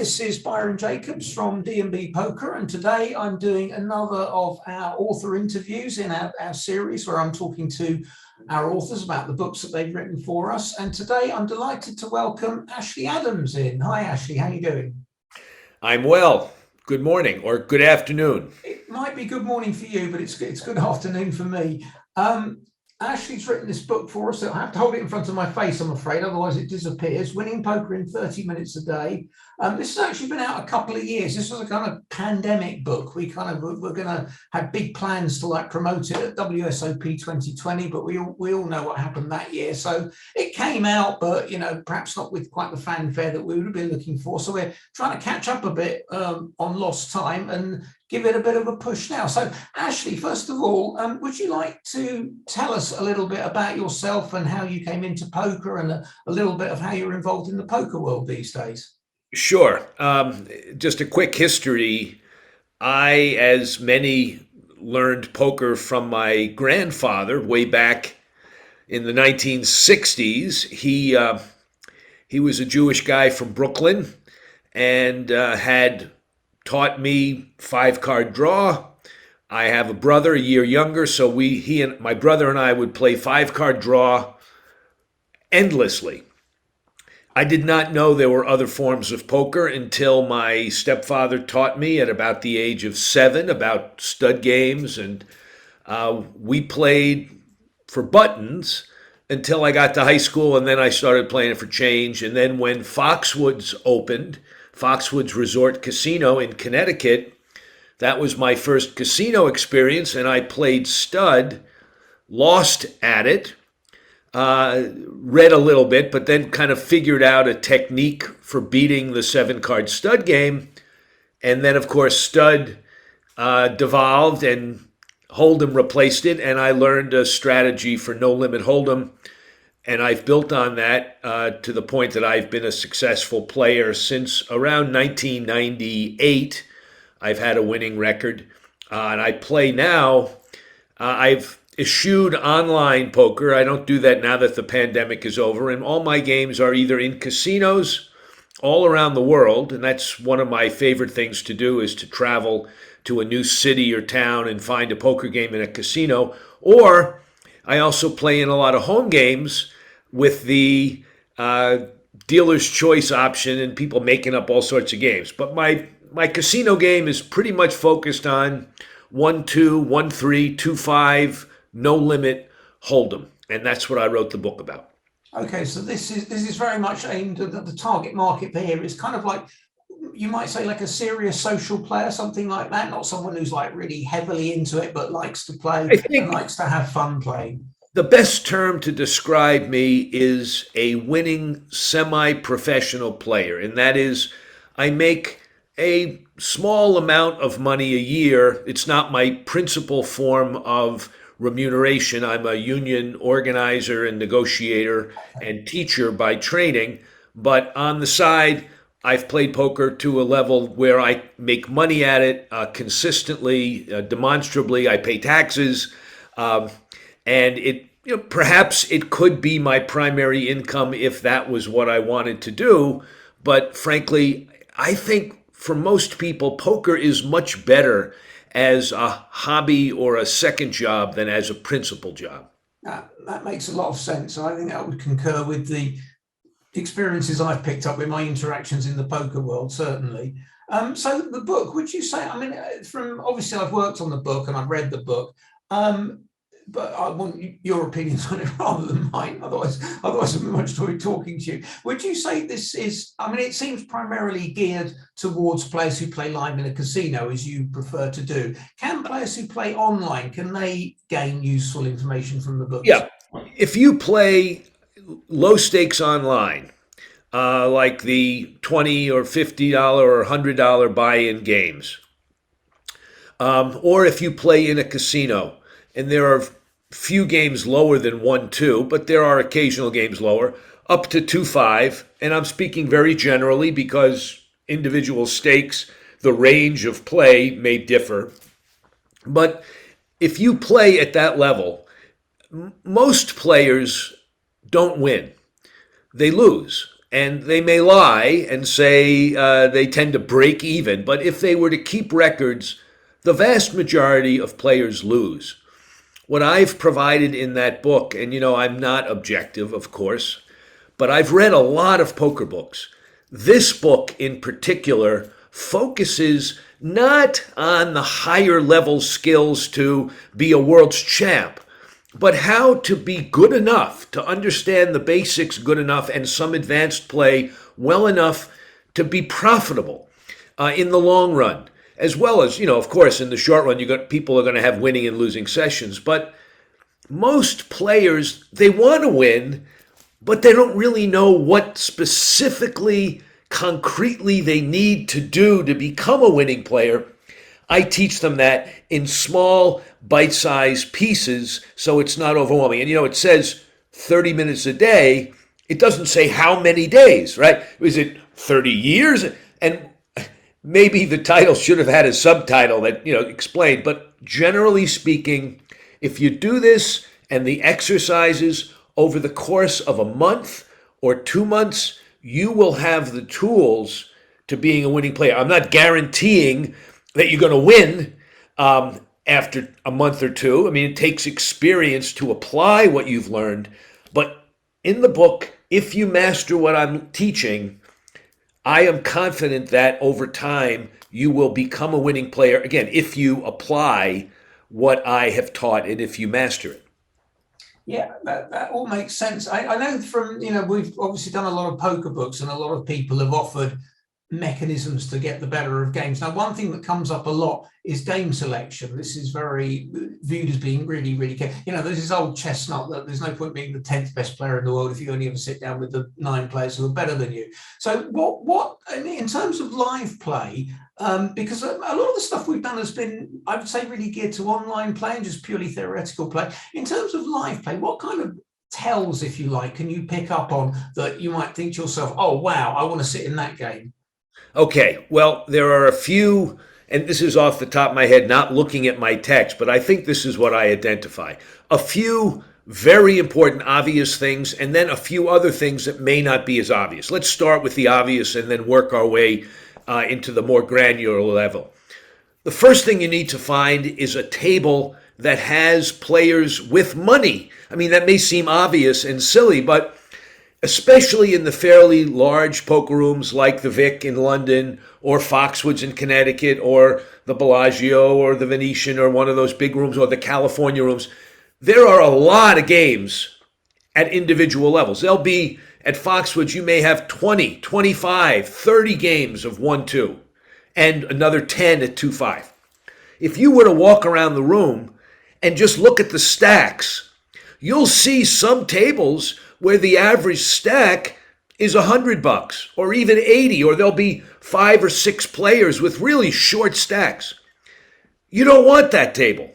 this is Byron Jacobs from D&B Poker, and today I'm doing another of our author interviews in our series where I'm talking to our authors about the books that they've written for us. And today I'm delighted to welcome Ashley Adams in. Hi, Ashley, how are you doing? I'm well. Good morning or good afternoon. It might be good morning for you, but it's good afternoon for me. Um, Ashley's written this book for us. So I have to hold it in front of my face, I'm afraid, otherwise it disappears. Winning Poker in 30 Minutes a Day. This has actually been out a couple of years. This was a kind of pandemic book. We're going to have big plans to promote it at WSOP 2020, but we all know what happened that year. So it came out, but perhaps not with quite the fanfare that we would have been looking for. So we're trying to catch up a bit on lost time and give it a bit of a push now. So, Ashley, first of all, would you like to tell us a little bit about yourself and how you came into poker and a little bit of how you're involved in the poker world these days? Sure. Just a quick history. I, as many, learned poker from my grandfather way back in the 1960s. He was a Jewish guy from Brooklyn and had taught me five card draw. I have a brother a year younger, so he and my brother and I would play five card draw endlessly. I did not know there were other forms of poker until my stepfather taught me at about the age of 7 about stud games, and we played for buttons until I got to high school, and then I started playing it for change. And then when Foxwoods opened, Foxwoods Resort Casino in Connecticut, that was my first casino experience, and I played stud, lost at it, read a little bit, but then kind of figured out a technique for beating the 7 card stud game. And then, of course, stud devolved and Hold'em replaced it, and I learned a strategy for no limit Hold'em. And I've built on that to the point that I've been a successful player since around 1998. I've had a winning record. And I play now. I've eschewed online poker. I don't do that now that the pandemic is over. And all my games are either in casinos all around the world. And that's one of my favorite things to do, is to travel to a new city or town and find a poker game in a casino. Or I also play in a lot of home games with the dealer's choice option and people making up all sorts of games. But my casino game is pretty much focused on 1-2, 1-3, 2-5, no limit Hold'em, and that's what I wrote the book about. Okay, so this is very much aimed at the target market here. It's kind of like, you might say, like a serious social player, something like that. Not someone who's like really heavily into it, but likes to play I and think likes to have fun playing. the best term to describe me is a winning semi-professional player, and that is I make a small amount of money a year. It's not my principal form of remuneration. I'm a union organizer and negotiator and teacher by training, but on the side, I've played poker to a level where I make money at it consistently, demonstrably. I pay taxes. And perhaps it could be my primary income if that was what I wanted to do. But frankly, I think for most people, poker is much better as a hobby or a second job than as a principal job. That makes a lot of sense. I think I would concur with the experiences I've picked up with my interactions in the poker world, certainly. So the book, would you say, I mean, from obviously I've worked on the book and I've read the book, but I want your opinions on it rather than mine. Otherwise, I'm much joy talking to you. Would you say this is? I mean, it seems primarily geared towards players who play live in a casino, as you prefer to do. Can players who play online, can they gain useful information from the books? Yeah, if you play low stakes online, like the $20 or $50 or $100 buy-in games, or if you play in a casino, and there are few games lower than 1-2, but there are occasional games lower, up to 2-5. And I'm speaking very generally because individual stakes, the range of play may differ. But if you play at that level, most players don't win. They lose. and they may lie and say they tend to break even, but if they were to keep records, the vast majority of players lose. What I've provided in that book, and I'm not objective, of course, but I've read a lot of poker books. This book in particular focuses not on the higher level skills to be a world's champ, but how to be good enough, to understand the basics good enough and some advanced play well enough to be profitable in the long run. As well as, of course, in the short run, people are going to have winning and losing sessions. But most players, they want to win, but they don't really know what specifically, concretely they need to do to become a winning player. I teach them that in small, bite-sized pieces so it's not overwhelming. And, it says 30 minutes a day. It doesn't say how many days, right? Is it 30 years? And maybe the title should have had a subtitle that, explained. But generally speaking, if you do this and the exercises over the course of a month or 2 months, you will have the tools to being a winning player. I'm not guaranteeing that you're going to win after a month or two. I mean, it takes experience to apply what you've learned. But in the book, if you master what I'm teaching, I am confident that over time you will become a winning player. Again, if you apply what I have taught and if you master it. Yeah, that all makes sense. I know from, we've obviously done a lot of poker books and a lot of people have offered mechanisms to get the better of games. Now, one thing that comes up a lot is game selection. This is very viewed as being really, really key. There's this old chestnut that there's no point being the 10th best player in the world if you only ever sit down with the 9 players who are better than you. So what in terms of live play, because a lot of the stuff we've done has been, I would say, really geared to online play and just purely theoretical play. In terms of live play, what kind of tells, if you like, can you pick up on that you might think to yourself, oh, wow, I want to sit in that game? Okay, well, there are a few, and this is off the top of my head, not looking at my text, but I think this is what I identify. A few very important, obvious things, and then a few other things that may not be as obvious. Let's start with the obvious and then work our way into the more granular level. The first thing you need to find is a table that has players with money. I mean, that may seem obvious and silly, but especially in the fairly large poker rooms like the Vic in London or Foxwoods in Connecticut or the Bellagio or the Venetian or one of those big rooms or the California rooms, there are a lot of games at individual levels. They'll be at Foxwoods, you may have 20, 25, 30 games of 1-2 and another 10 at 2-5. If you were to walk around the room and just look at the stacks, you'll see some tables where the average stack is $100 or even 80, or there'll be 5 or 6 players with really short stacks. You don't want that table,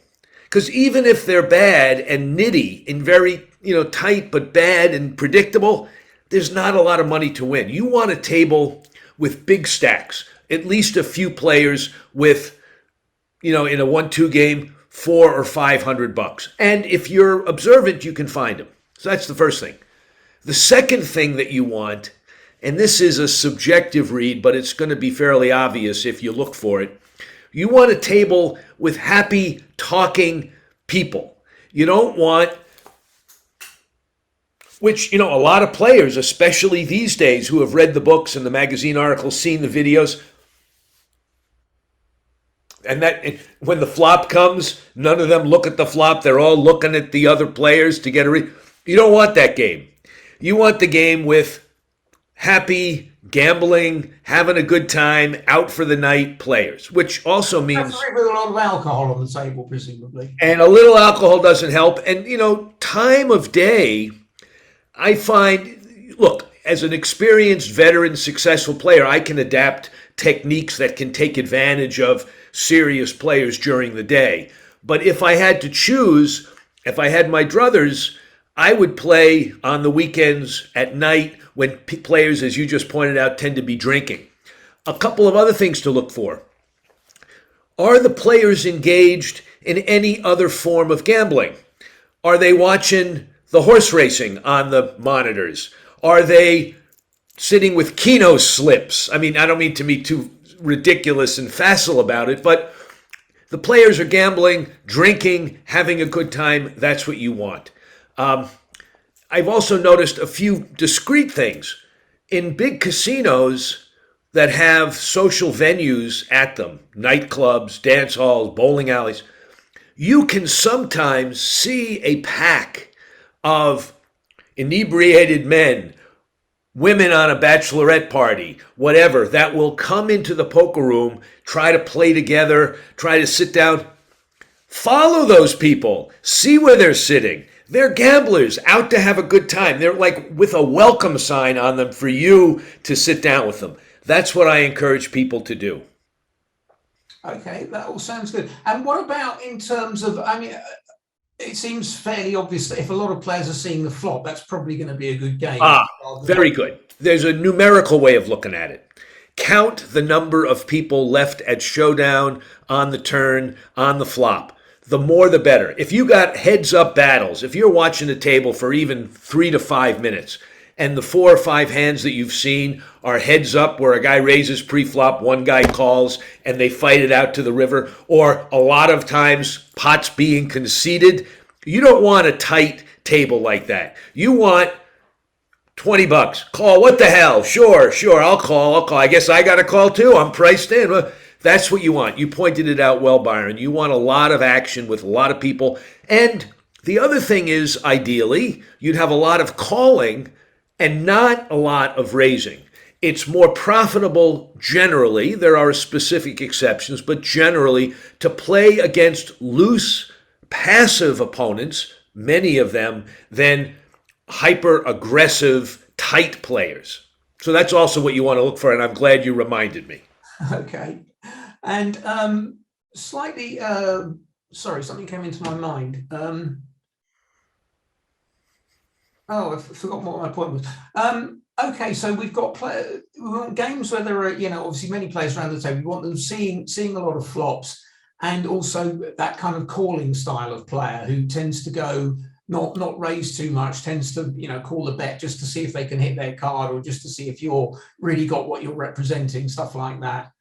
because even if they're bad and nitty and very tight but bad and predictable, there's not a lot of money to win. You want a table with big stacks, at least a few players with in a 1-2 game, $400 or $500. And if you're observant, you can find them. So that's the first thing. The second thing that you want, and this is a subjective read, but it's going to be fairly obvious if you look for it. You want a table with happy, talking people. You don't want, which, a lot of players, especially these days, who have read the books and the magazine articles, seen the videos, and that when the flop comes, none of them look at the flop. They're all looking at the other players to get a read. You don't want that game. You want the game with happy, gambling, having a good time, out for the night players, which also means... That's with a lot of alcohol on the table, presumably. And a little alcohol doesn't help. And, time of day, I find, look, as an experienced, veteran, successful player, I can adapt techniques that can take advantage of serious players during the day. But if I had to choose, if I had my druthers, I would play on the weekends at night when players, as you just pointed out, tend to be drinking. A couple of other things to look for. Are the players engaged in any other form of gambling? Are they watching the horse racing on the monitors? Are they sitting with keno slips. I mean, I don't mean to be too ridiculous and facile about it, but the players are gambling, drinking, having a good time. That's what you want. I've also noticed a few discrete things. In big casinos that have social venues at them, nightclubs, dance halls, bowling alleys, you can sometimes see a pack of inebriated men, women on a bachelorette party, whatever, that will come into the poker room, try to play together, try to sit down. Follow those people. See where they're sitting. They're gamblers out to have a good time. They're like with a welcome sign on them for you to sit down with them. That's what I encourage people to do. Okay, that all sounds good. And what about in terms of, I mean, it seems fairly obvious that if a lot of players are seeing the flop, that's probably going to be a good game. Very good. There's a numerical way of looking at it. Count the number of people left at showdown, on the turn, on the flop. The more the better. If you got heads up battles, if you're watching the table for even 3 to 5 minutes, and the 4 or 5 hands that you've seen are heads up where a guy raises pre-flop, one guy calls, and they fight it out to the river, or a lot of times pots being conceded, you don't want a tight table like that. You want $20. Call, what the hell? Sure, I'll call. I guess I got to call too. I'm priced in. Well, that's what you want. You pointed it out well, Byron. You want a lot of action with a lot of people. And the other thing is, ideally, you'd have a lot of calling and not a lot of raising. It's more profitable generally, there are specific exceptions, but generally to play against loose, passive opponents, many of them, than hyper-aggressive, tight players. So that's also what you want to look for, and I'm glad you reminded me. Okay. And slightly, sorry, something came into my mind. I forgot what my point was. Okay, so we've got we want games where there are, obviously many players around the table. We want them seeing a lot of flops, and also that kind of calling style of player who tends to go not raise too much, tends to call the bet just to see if they can hit their card, or just to see if you're really got what you're representing, stuff like that.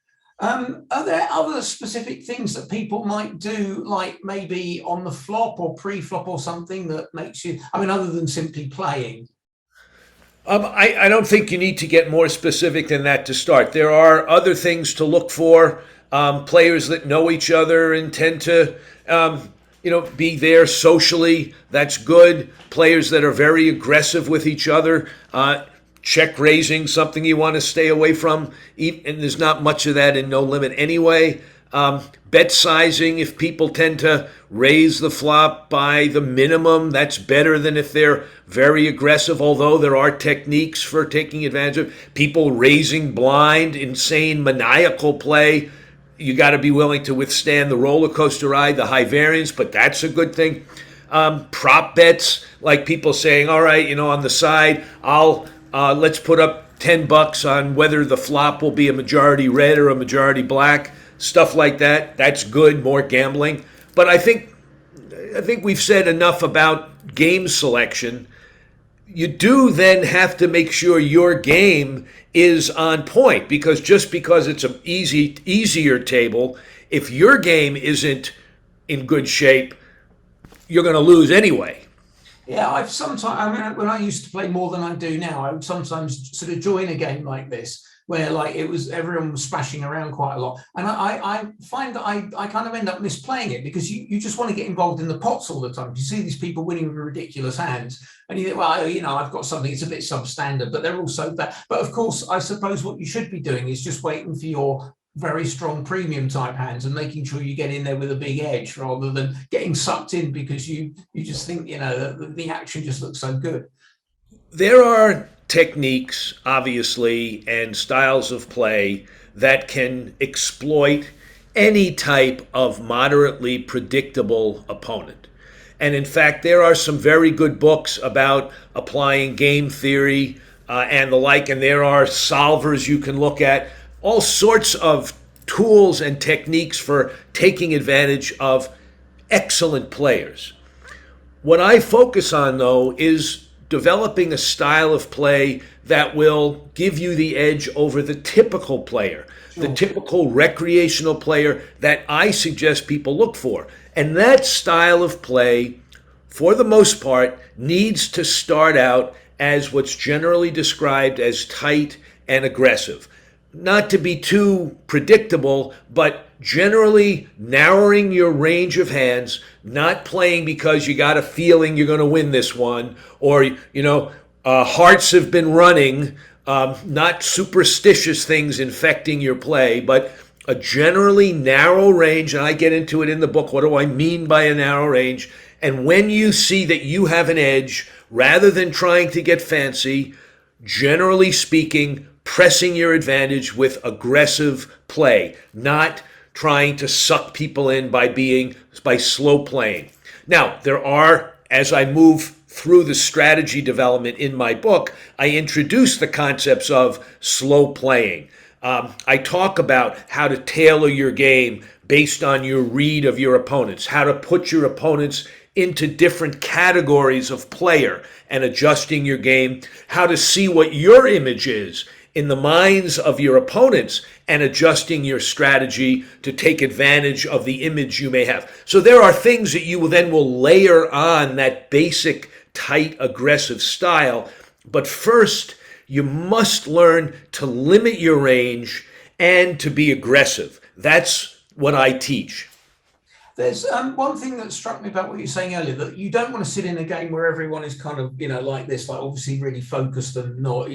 Are there other specific things that people might do, like maybe on the flop or pre-flop or something that makes you, other than simply playing? I don't think you need to get more specific than that to start. There are other things to look for. Players that know each other and tend to, be there socially. That's good. Players that are very aggressive with each other. Check raising, something you want to stay away from. And there's not much of that in No Limit anyway. Bet sizing, if people tend to raise the flop by the minimum, that's better than if they're very aggressive, although there are techniques for taking advantage of people raising blind, insane, maniacal play. You got to be willing to withstand the roller coaster ride, the high variance, but that's a good thing. Prop bets, like people saying, all right, on the side, let's put up $10 on whether the flop will be a majority red or a majority black. Stuff like that. That's good, more gambling. But I think we've said enough about game selection. You do then have to make sure your game is on point, because just because it's an easier table, if your game isn't in good shape, you're going to lose anyway. Yeah, I've sometimes, when I used to play more than I do now, I would sometimes sort of join a game like this, where everyone was splashing around quite a lot. And I find that I kind of end up misplaying it, because you just want to get involved in the pots all the time. You see these people winning with ridiculous hands, and you think, well, I've got something, it's a bit substandard, but they're also bad. But of course, I suppose what you should be doing is just waiting for your very strong premium type hands and making sure you get in there with a big edge, rather than getting sucked in because you just think, the action just looks so good. There are techniques, obviously, and styles of play that can exploit any type of moderately predictable opponent. And in fact, there are some very good books about applying game theory and the like, and there are solvers you can look at, all sorts of tools and techniques for taking advantage of excellent players. What I focus on, though, is developing a style of play that will give you the edge over the typical player, the Sure. typical recreational player that I suggest people look for. And that style of play, for the most part, needs to start out as what's generally described as tight and aggressive. Not to be too predictable, but generally narrowing your range of hands, not playing because you got a feeling you're going to win this one, or, hearts have been running, not superstitious things infecting your play, but a generally narrow range. And I get into it in the book. What do I mean by a narrow range? And when you see that you have an edge, rather than trying to get fancy, generally speaking, pressing your advantage with aggressive play, not trying to suck people in by slow playing. Now, there are, as I move through the strategy development in my book, I introduce the concepts of slow playing. I talk about how to tailor your game based on your read of your opponents, how to put your opponents into different categories of player and adjusting your game, how to see what your image is in the minds of your opponents and adjusting your strategy to take advantage of the image you may have. So there are things that you will layer on that basic, tight, aggressive style. But first, you must learn to limit your range and to be aggressive. That's what I teach. There's one thing that struck me about what you were saying earlier, that you don't want to sit in a game where everyone is kind of, like this, like obviously really focused and not,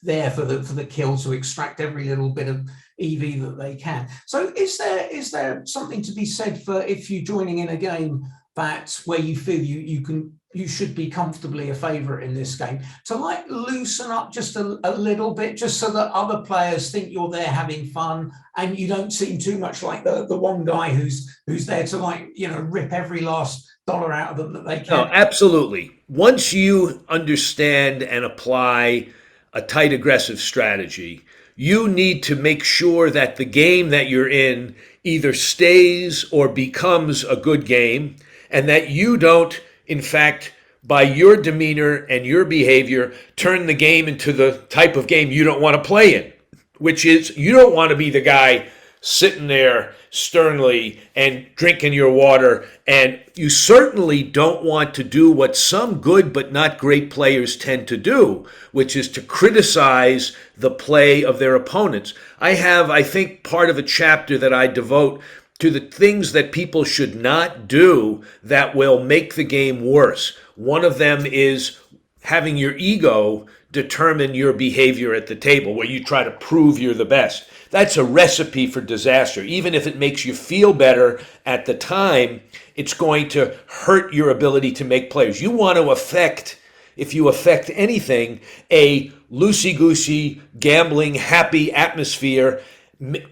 there for the kill, to extract every little bit of EV that they can. So is there something to be said for, if you're joining in a game that's where you feel you should be comfortably a favorite in this game, to like loosen up just a little bit, just so that other players think you're there having fun and you don't seem too much like the one guy who's there to rip every last dollar out of them that they can? No, absolutely. Once you understand and apply a tight, aggressive strategy, you need to make sure that the game that you're in either stays or becomes a good game, and that you don't, in fact, by your demeanor and your behavior, turn the game into the type of game you don't want to play in, which is, you don't want to be the guy sitting there sternly and drinking your water. And you certainly don't want to do what some good but not great players tend to do, which is to criticize the play of their opponents. I have, I think, part of a chapter that I devote to the things that people should not do that will make the game worse. One of them is having your ego determine your behavior at the table, where you try to prove you're the best. That's a recipe for disaster. Even if it makes you feel better at the time, it's going to hurt your ability to make plays. You want to if you affect anything, a loosey-goosey, gambling, happy atmosphere.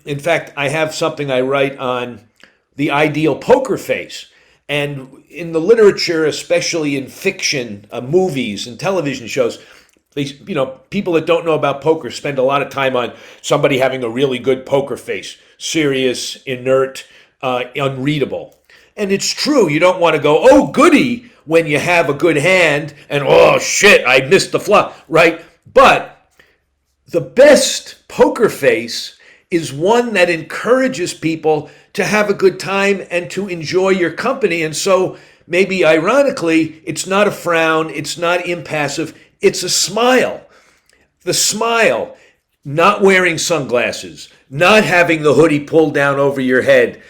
In fact, I have something I write on the ideal poker face. And in the literature, especially in fiction, movies and television shows, people that don't know about poker spend a lot of time on somebody having a really good poker face, serious, inert, unreadable. And it's true, you don't want to go, oh, goody, when you have a good hand, and oh, shit, I missed the flop, right? But the best poker face is one that encourages people to have a good time and to enjoy your company. And so maybe ironically, it's not a frown, it's not impassive, it's a smile. The smile, not wearing sunglasses, not having the hoodie pulled down over your head.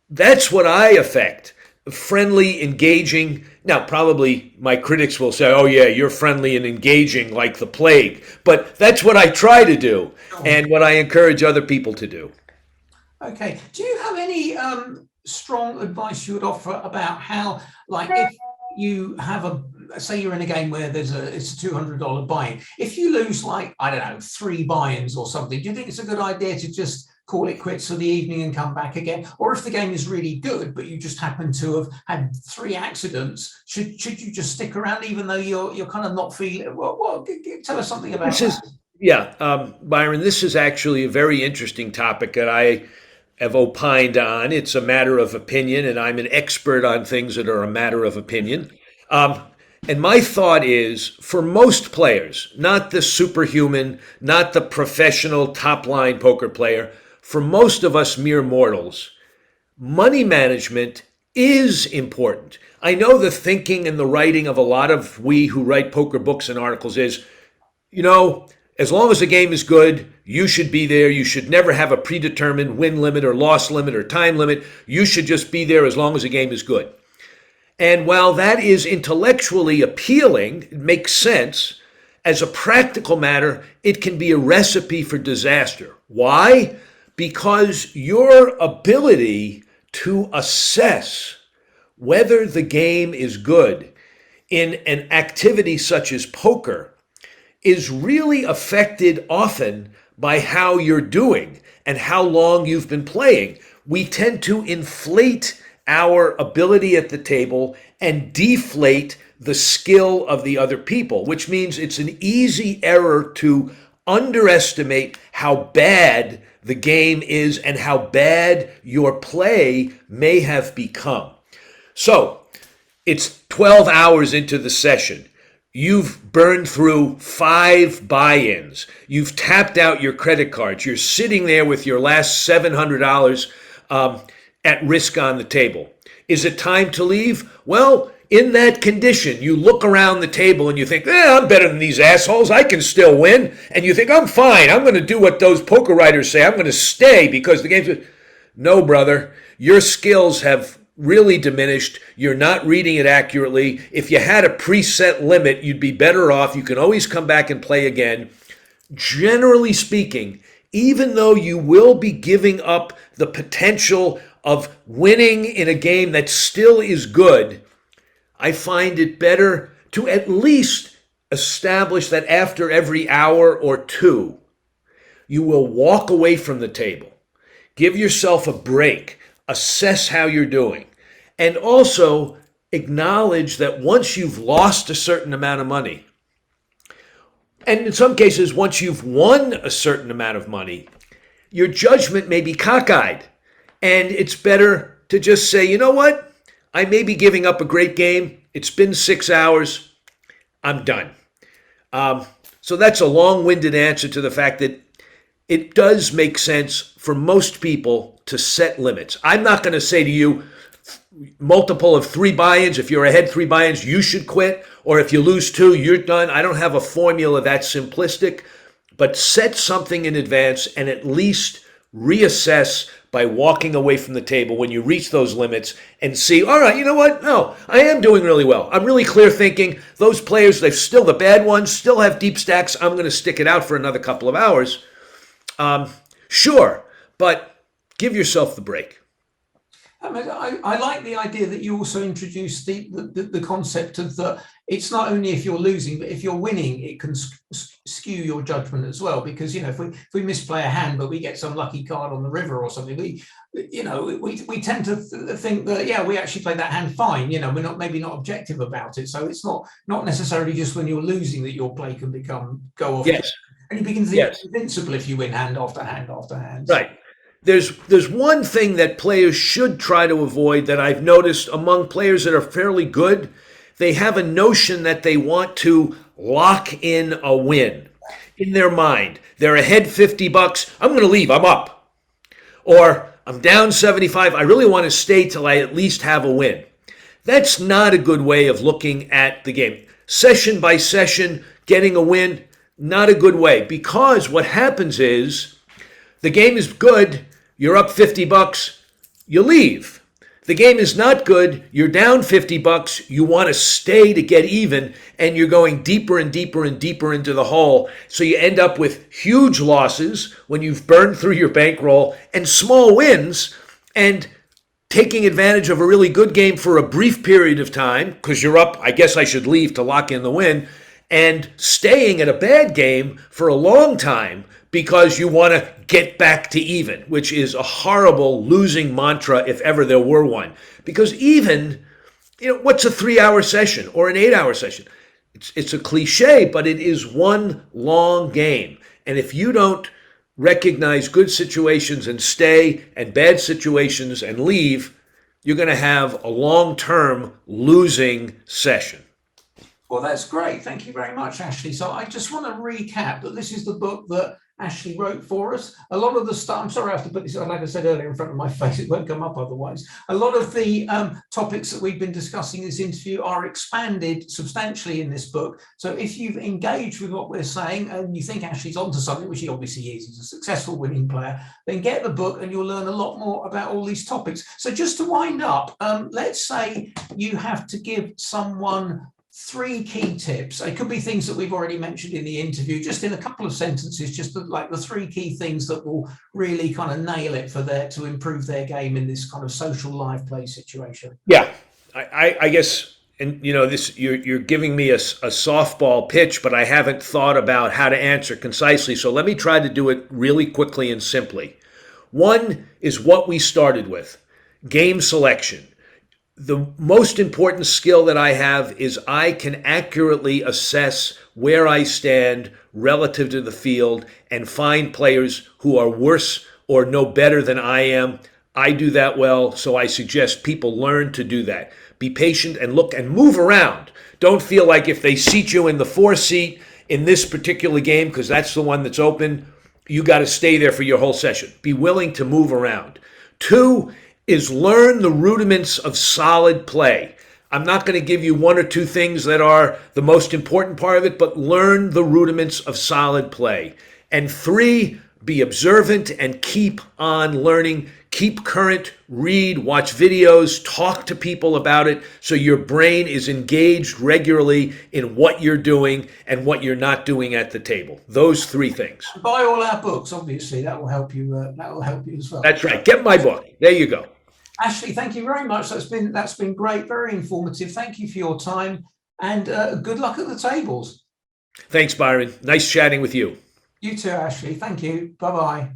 That's what I affect. Friendly, engaging. Now, probably my critics will say, oh yeah, you're friendly and engaging like the plague. But that's what I try to do and what I encourage other people to do. Okay. Do you have any strong advice you would offer about how, like, if you have say you're in a game where it's a $200 buy-in. If you lose, like, I don't know, 3 buy-ins or something, do you think it's a good idea to just call it quits for the evening and come back again? Or if the game is really good, but you just happen to have had 3 accidents, should you just stick around even though you're kind of not feeling? Tell us something about that. Byron, this is actually a very interesting topic that I have opined on. It's a matter of opinion, and I'm an expert on things that are a matter of opinion. And my thought is, for most players, not the superhuman, not the professional top-line poker player, for most of us mere mortals, money management is important. I know the thinking and the writing of a lot of we who write poker books and articles is, as long as the game is good, you should be there. You should never have a predetermined win limit or loss limit or time limit. You should just be there as long as the game is good. And while that is intellectually appealing, it makes sense, as a practical matter, it can be a recipe for disaster. Why? Because your ability to assess whether the game is good in an activity such as poker is really affected often by how you're doing and how long you've been playing. We tend to inflate our ability at the table and deflate the skill of the other people, which means it's an easy error to underestimate how bad the game is and how bad your play may have become. So it's 12 hours into the session. You've burned through 5 buy-ins. You've tapped out your credit cards. You're sitting there with your last $700 at risk on the table. Is it time to leave? Well, in that condition, you look around the table and you think, I'm better than these assholes. I can still win. And you think, I'm fine. I'm going to do what those poker writers say. I'm going to stay because the game's... No, brother. Your skills have really diminished. You're not reading it accurately. If you had a preset limit, you'd be better off. You can always come back and play again. Generally speaking, even though you will be giving up the potential of winning in a game that still is good, I find it better to at least establish that after every hour or two, you will walk away from the table, give yourself a break, assess how you're doing, and also acknowledge that once you've lost a certain amount of money, and in some cases, once you've won a certain amount of money, your judgment may be cockeyed. And it's better to just say, you know what? I may be giving up a great game. It's been 6 hours. I'm done. So that's a long-winded answer to the fact that it does make sense for most people to set limits. I'm not going to say to you, multiple of 3 buy-ins. If you're ahead 3 buy-ins, you should quit. Or if you lose 2, you're done. I don't have a formula that simplistic. But set something in advance and at least reassess by walking away from the table when you reach those limits and see, all right, you know what? No, I am doing really well. I'm really clear thinking. Those players, they're still the bad ones, still have deep stacks. I'm going to stick it out for another couple of hours. Sure, but give yourself the break. I like the idea that you also introduced the concept of that it's not only if you're losing, but if you're winning, it can skew your judgment as well. Because, if we misplay a hand, but we get some lucky card on the river or something, we tend to think that, we actually played that hand fine. We're maybe not objective about it. So it's not necessarily just when you're losing that your play can go off. Yes. And you begin to think invincible if you win hand after hand after hand. Right. There's one thing that players should try to avoid that I've noticed among players that are fairly good. They have a notion that they want to lock in a win in their mind. They're ahead $50. I'm going to leave. I'm up. Or I'm down 75. I really want to stay till I at least have a win. That's not a good way of looking at the game. Session by session, getting a win, not a good way. Because what happens is the game is good. You're up $50. You leave. The game is not good. You're down $50. You want to stay to get even, and you're going deeper and deeper and deeper into the hole. So you end up with huge losses when you've burned through your bankroll and small wins, and taking advantage of a really good game for a brief period of time because you're up, I guess I should leave to lock in the win, and staying at a bad game for a long time because you want to get back to even, which is a horrible losing mantra if ever there were one. Because even, what's a 3-hour session or an 8-hour session? It's a cliche, but it is one long game. And if you don't recognize good situations and stay and bad situations and leave, you're going to have a long-term losing session. Well, that's great. Thank you very much, Ashley. So I just want to recap that this is the book that Ashley wrote for us. A lot of the stuff, I'm sorry I have to put this, like I said earlier, in front of my face. It won't come up otherwise. A lot of the topics that we've been discussing in this interview are expanded substantially in this book. So if you've engaged with what we're saying and you think Ashley's onto something, which he obviously is, he's a successful winning player, then get the book and you'll learn a lot more about all these topics. So just to wind up, let's say you have to give someone 3 key tips. It could be things that we've already mentioned in the interview, just in a couple of sentences, just like the 3 key things that will really kind of nail it for to improve their game in this kind of social live play situation. Yeah, I guess, and this you're giving me a softball pitch, but I haven't thought about how to answer concisely. So let me try to do it really quickly and simply. One is what we started with: game selection. The most important skill that I have is I can accurately assess where I stand relative to the field and find players who are worse or no better than I am. I do that well, so I suggest people learn to do that. Be patient and look and move around. Don't feel like if they seat you in the 4 seat in this particular game, because that's the one that's open, you got to stay there for your whole session. Be willing to move around. 2 is learn the rudiments of solid play. I'm not going to give you 1 or 2 things that are the most important part of it, but learn the rudiments of solid play. And 3, be observant and keep on learning. Keep current, read, watch videos, talk to people about it so your brain is engaged regularly in what you're doing and what you're not doing at the table. Those 3 things. Buy all our books, obviously. That will help you. That will help you as well. That's right. Get my book. There you go. Ashley, thank you very much. That's been great, very informative. Thank you for your time, and good luck at the tables. Thanks, Byron. Nice chatting with you. You too, Ashley. Thank you. Bye-bye.